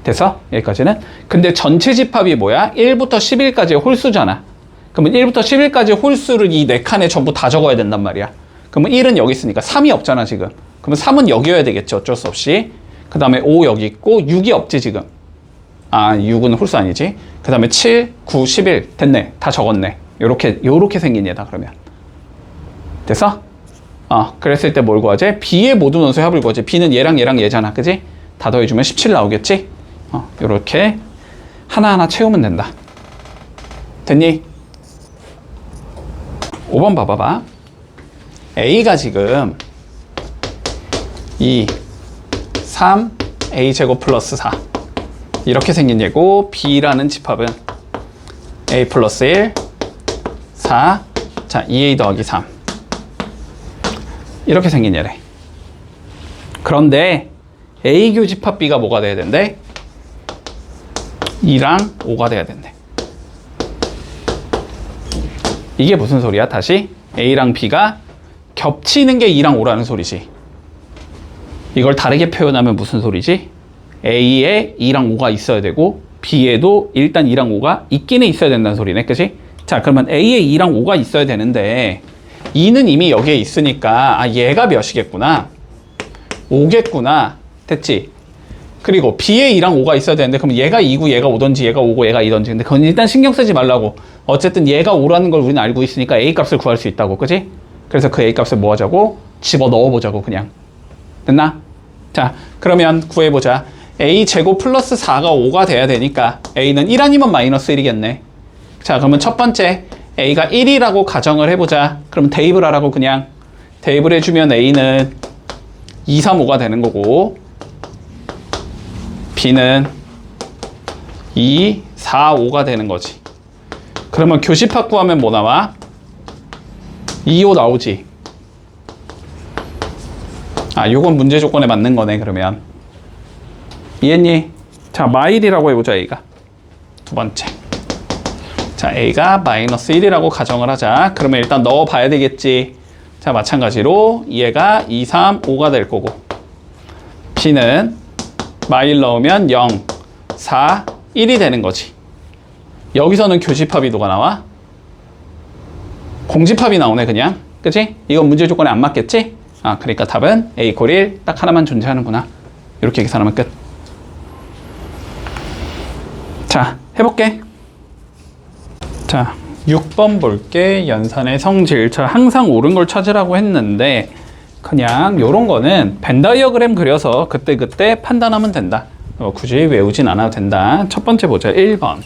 됐어? 여기까지는. 근데 전체 집합이 뭐야? 1부터 11까지의 홀수잖아. 그러면 1부터 11까지의 홀수를 이 4칸에 전부 다 적어야 된단 말이야. 그러면 1은 여기 있으니까 3이 없잖아 지금. 그러면 3은 여기여야 되겠지 어쩔 수 없이. 그 다음에 5 여기 있고 6이 없지 지금. 아 6은 홀수 아니지. 그 다음에 7, 9, 11 됐네. 다 적었네. 요렇게 생긴 얘다 그러면. 됐어? 그랬을 때 뭘 구하지? B의 모든 원소의 합을 구하지. B는 얘랑 얘잖아. 그지? 다 더해주면 17 나오겠지? 요렇게 하나하나 채우면 된다. 됐니? 5번 봐봐봐. A가 지금 2, 3, A제곱 플러스 4 이렇게 생긴 얘고 B라는 집합은 A 플러스 1, 4, 자 2A 더하기 3 이렇게 생긴 얘래. 그런데 A 교집합 B가 뭐가 돼야 된대? 2랑 5가 돼야 된대. 이게 무슨 소리야? 다시 A랑 B가 겹치는 게 2랑 5라는 소리지. 이걸 다르게 표현하면 무슨 소리지? A에 2랑 5가 있어야 되고 B에도 일단 2랑 5가 있기는 있어야 된다는 소리네. 그치? 자 그러면 A에 2랑 5가 있어야 되는데 2는 이미 여기에 있으니까 얘가 몇이겠구나 5겠구나. 됐지? 그리고 B에 2랑 5가 있어야 되는데 그럼 얘가 2고 얘가 5던지 얘가 5고 얘가 2던지. 근데 그건 일단 신경 쓰지 말라고. 어쨌든 얘가 5라는 걸 우리는 알고 있으니까 A 값을 구할 수 있다고. 그치? 그래서 그 A 값을 뭐 하자고? 집어넣어 보자고 그냥. 됐나? 자 그러면 구해보자. A 제곱 플러스 4가 5가 돼야 되니까 A는 1 아니면 마이너스 1이겠네. 자 그러면 첫 번째 A가 1이라고 가정을 해보자. 그럼 대입을 하라고 그냥. 대입을 해주면 A는 2, 3, 5가 되는 거고 B는 2, 4, 5가 되는 거지. 그러면 교집합 구하면 뭐 나와? 2, 5 나오지. 요건 문제 조건에 맞는 거네 그러면. 이해했니? 자 마일이라고 해보자 A가. 두 번째. 자 A가 마이너스 1이라고 가정을 하자. 그러면 일단 넣어봐야 되겠지. 자 마찬가지로 얘가 2, 3, 5가 될 거고 B는 마일 넣으면 0, 4, 1이 되는 거지. 여기서는 교집합이 누가 나와? 공집합이 나오네 그냥. 그치? 이건 문제 조건에 안 맞겠지? 그러니까 답은 A 콜 1 딱 하나만 존재하는구나. 이렇게 계산하면 끝. 자 해볼게. 자 6번 볼게. 연산의 성질. 자 항상 옳은 걸 찾으라고 했는데 그냥 요런 거는 벤 다이어그램 그려서 그때그때 판단하면 된다. 굳이 외우진 않아도 된다. 첫 번째 보자. 1번.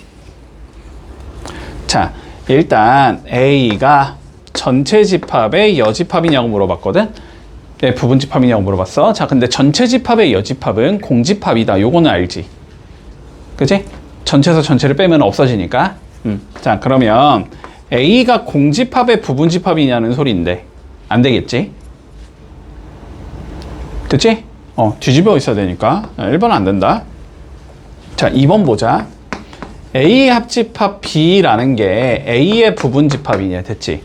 자 일단 A가 전체 집합의 여집합이냐고 물어봤거든. 네, 부분 집합이냐고 물어봤어. 자 근데 전체 집합의 여집합은 공집합이다. 요거는 알지. 그치? 전체에서 전체를 빼면 없어지니까. 자 그러면 A가 공집합의 부분 집합이냐는 소리인데 안 되겠지? 됐지? 뒤집어 있어야 되니까 1번 안 된다. 자 2번 보자. A 합집합 B라는 게 A의 부분 집합이냐. 됐지?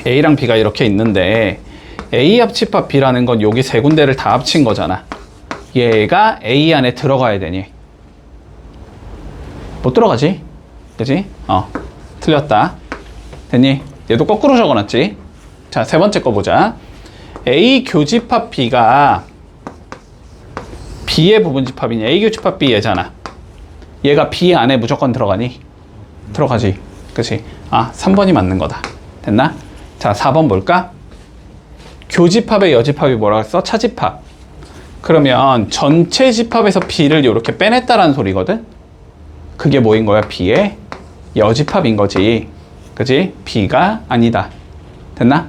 A랑 B가 이렇게 있는데 A 합집합 B라는 건 여기 세 군데를 다 합친 거잖아. 얘가 A 안에 들어가야 되니? 못 들어가지? 그치? 틀렸다. 됐니? 얘도 거꾸로 적어놨지? 자, 세 번째 거 보자. A 교집합 B가 B의 부분 집합이냐? A 교집합 B 얘잖아. 얘가 B 안에 무조건 들어가니? 들어가지. 그치? 3번이 맞는 거다. 됐나? 자, 4번 볼까? 교집합의 여집합이 뭐라고 했어? 차집합. 그러면 전체 집합에서 B를 이렇게 빼냈다라는 소리거든? 그게 뭐인 거야? B의 여집합인 거지. 그치? B가 아니다. 됐나?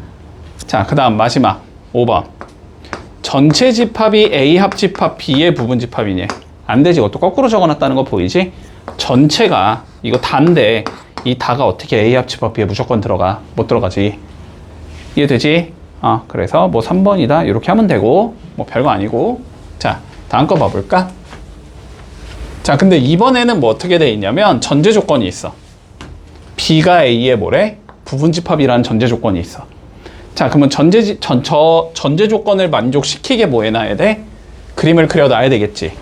자, 그 다음 마지막 5번. 전체 집합이 A 합집합 B의 부분 집합이니? 안 되지. 이것도 거꾸로 적어놨다는 거 보이지? 전체가 이거 다인데 이 다가 어떻게 A 합집합 B에 무조건 들어가? 못 들어가지. 이해되지? 그래서 뭐 3번이다 이렇게 하면 되고 뭐 별거 아니고. 자 다음 거 봐볼까? 자 근데 이번에는 뭐 어떻게 돼 있냐면 전제 조건이 있어. B가 A의 뭐래? 부분 집합이라는 전제 조건이 있어. 자, 그러면 전제 조건을 만족시키게 뭐 해놔야 돼? 그림을 그려놔야 되겠지.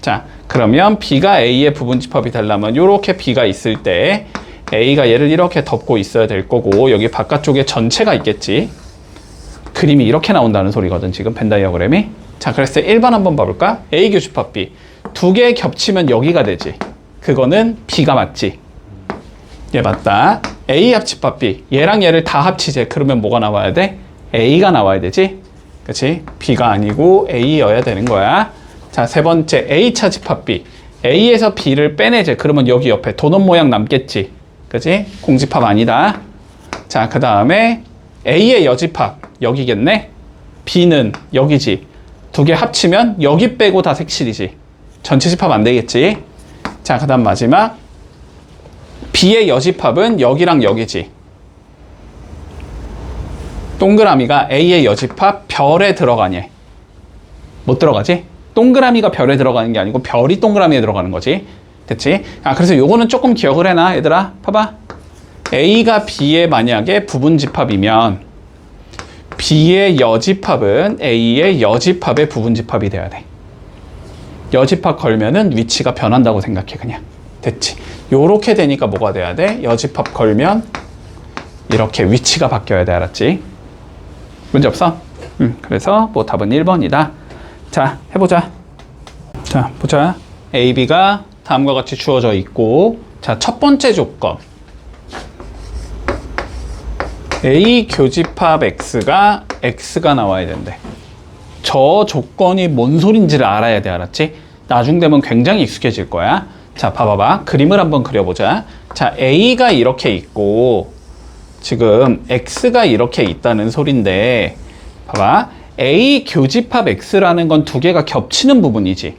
자, 그러면 B가 A의 부분집합이 되려면 이렇게 B가 있을 때 A가 얘를 이렇게 덮고 있어야 될 거고 여기 바깥쪽에 전체가 있겠지. 그림이 이렇게 나온다는 소리거든 지금 벤 다이어그램이. 자, 그래서 1번 한번 봐볼까? A 교집합 B 두 개 겹치면 여기가 되지. 그거는 B가 맞지. 얘 맞다. A 합집합 B 얘랑 얘를 다 합치재. 그러면 뭐가 나와야 돼? A가 나와야 되지. 그치? B가 아니고 A여야 되는 거야. 자, 세 번째 A 차집합 B A에서 B를 빼내재. 그러면 여기 옆에 도넛 모양 남겠지. 그치? 공집합 아니다. 자, 그 다음에 A의 여집합 여기겠네. B는 여기지. 두 개 합치면 여기 빼고 다 색칠이지. 전체 집합 안 되겠지. 자, 그 다음 마지막 B의 여집합은 여기랑 여기지. 동그라미가 A의 여집합 별에 들어가니? 못 들어가지? 동그라미가 별에 들어가는 게 아니고 별이 동그라미에 들어가는 거지. 됐지? 아, 그래서 요거는 조금 기억을 해놔 얘들아. 봐봐. A가 B의 만약에 부분집합이면 B의 여집합은 A의 여집합의 부분집합이 돼야 돼. 여집합 걸면은 위치가 변한다고 생각해 그냥. 됐지? 요렇게 되니까 뭐가 돼야 돼? 여집합 걸면 이렇게 위치가 바뀌어야 돼. 알았지? 문제 없어? 그래서 뭐 답은 1번이다. 자, 해보자. 자, 보자. A, B가 다음과 같이 주어져 있고 자, 첫 번째 조건 A 교집합 X가 나와야 된대. 저 조건이 뭔 소린지를 알아야 돼. 알았지? 나중 되면 굉장히 익숙해질 거야. 자, 봐봐봐. 그림을 한번 그려보자. 자, A가 이렇게 있고 지금 X가 이렇게 있다는 소린데 봐봐. A 교집합 X라는 건 두 개가 겹치는 부분이지.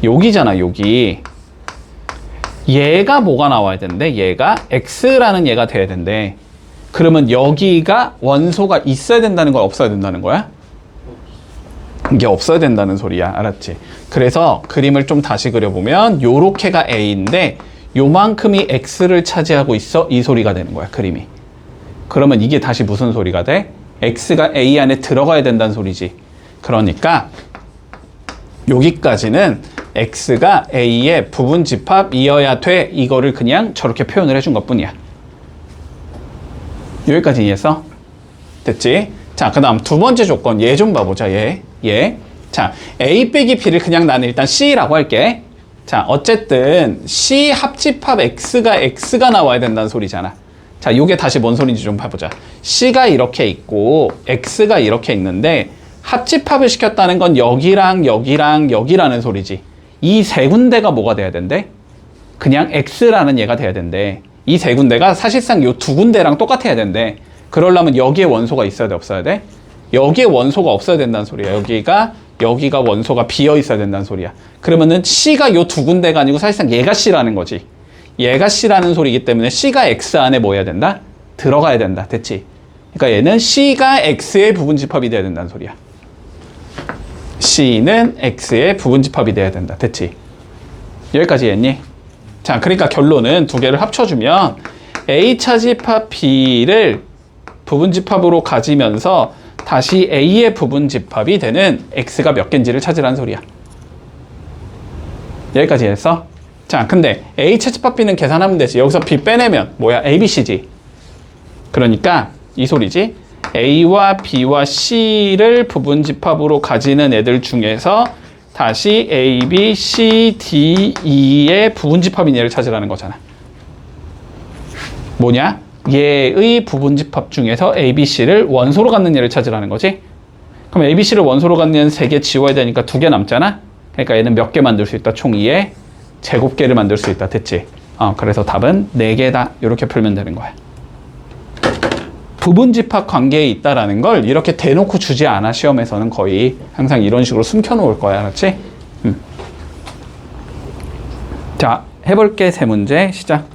여기잖아, 여기. 얘가 뭐가 나와야 되는데 얘가 X라는 얘가 돼야 된대. 그러면 여기가 원소가 있어야 된다는 거야, 없어야 된다는 거야? 이게 없어야 된다는 소리야. 알았지? 그래서 그림을 좀 다시 그려보면 요렇게가 A인데 요만큼이 X를 차지하고 있어. 이 소리가 되는 거야, 그림이. 그러면 이게 다시 무슨 소리가 돼? X가 A 안에 들어가야 된다는 소리지. 그러니까 여기까지는 X가 A의 부분집합이어야 돼. 이거를 그냥 저렇게 표현을 해준 것 뿐이야. 여기까지 이해했어? 됐지? 자, 그 다음 두 번째 조건 얘 좀 봐보자. 얘. 자, A 빼기 B를 그냥 나는 일단 C라고 할게. 자, 어쨌든 C 합집합 X가 나와야 된다는 소리잖아. 자, 요게 다시 뭔 소리인지 좀 봐보자. C가 이렇게 있고 X가 이렇게 있는데 합집합을 시켰다는 건 여기랑 여기랑 여기라는 소리지. 이 세 군데가 뭐가 돼야 된대? 그냥 X라는 얘가 돼야 된대. 이 세 군데가 사실상 요 두 군데랑 똑같아야 된대. 그러려면 여기에 원소가 있어야 돼, 없어야 돼? 여기에 원소가 없어야 된다는 소리야. 여기가 원소가 비어 있어야 된다는 소리야. 그러면은 C가 요 두 군데가 아니고 사실상 얘가 C라는 거지. 얘가 C라는 소리이기 때문에 C가 X 안에 뭐 해야 된다? 들어가야 된다. 됐지? 그러니까 얘는 C가 X의 부분집합이 돼야 된다는 소리야. C는 X의 부분집합이 돼야 된다. 됐지? 여기까지 했니? 자, 그러니까 결론은 두 개를 합쳐주면 A 차집합 B를 부분집합으로 가지면서 다시 A의 부분집합이 되는 X가 몇 개인지를 찾으라는 소리야. 여기까지 했어? 자, 근데 A 차집합 B는 계산하면 되지. 여기서 B 빼내면 뭐야? A, B, C지. 그러니까 이 소리지. A와 B와 C를 부분집합으로 가지는 애들 중에서 다시 A, B, C, D, E의 부분집합인 얘를 찾으라는 거잖아. 뭐냐? 얘의 부분집합 중에서 A, B, C를 원소로 갖는 얘를 찾으라는 거지. 그럼 A, B, C를 원소로 갖는 얘는 3개 지워야 되니까 2개 남잖아. 그러니까 얘는 몇 개 만들 수 있다? 총 2의 제곱계를 만들 수 있다. 됐지? 그래서 답은 4개다. 이렇게 풀면 되는 거야. 부분집합 관계에 있다라는 걸 이렇게 대놓고 주지 않아. 시험에서는 거의 항상 이런 식으로 숨겨놓을 거야. 알았지? 자, 해볼게. 세 문제 시작.